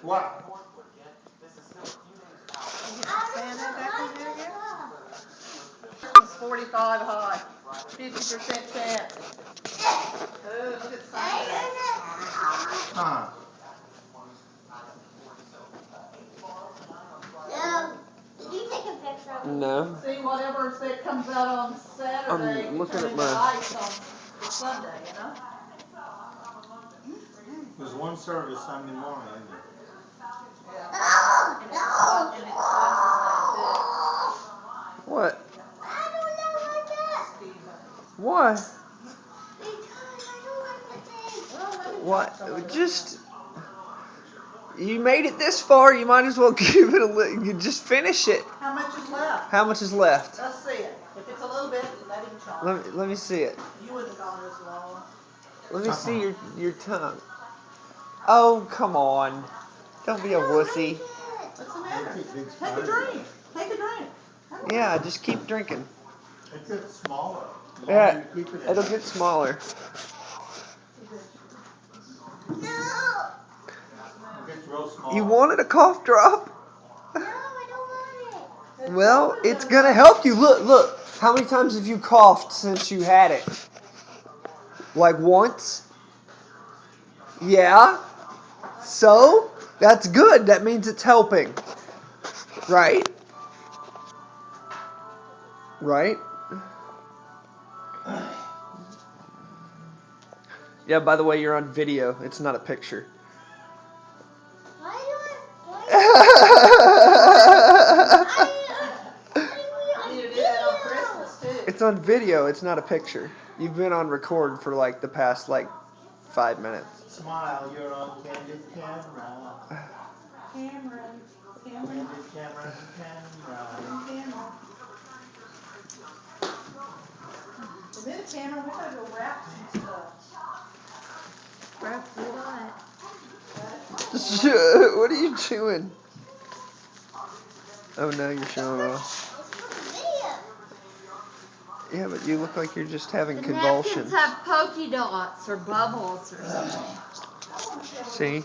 What? You get some sand back on there again? It's 45 high. 50% chance. Oh, look at Sunday. Huh. Did you take a picture of me? No. See, whatever that comes out on Saturday, I'm you looking turn at into my. ice on Sunday, you know? There's one service Sunday morning, isn't there? Yeah. And it's what's his name, What? I don't know like that. too. Steve. Why? Because I don't like the thing. Well, let me What? talk some of it. Just. You made it this far. You might as well give it a. You just finish it. How much is left? How much is left? Let's see it. If it's a little bit, let him chop. Let me see it. You wouldn't have gone as long. Let me see your tongue. Oh, come on. Don't be a wussy. What's the matter? They take big Take a spiders drink. out. Take a drink. Yeah, just keep drinking. It gets smaller. The Yeah, longer you keep it in it'll there. get smaller. No. It gets real small. You wanted a cough drop? No, I don't want it. Well, it's gonna help you. Look. How many times have you coughed since you had it? Like once? Yeah. So that's good. That means it's helping. Right? Right? Yeah, by the way, you're on video. It's not a picture. Why do I? You need to do that on Christmas, too. It's on video. It's not a picture. You've been on record for like the past 5 minutes. Smile, you're on candid camera. Cameron. Candid camera. Cameron. Isn't it Cameron? We gotta go wrap some stuff. Wrap what? What are you chewing? Oh no, you're showing off. It's for the video. Yeah, but you look like you're just having The convulsions. napkins have polka dots or bubbles or something. See?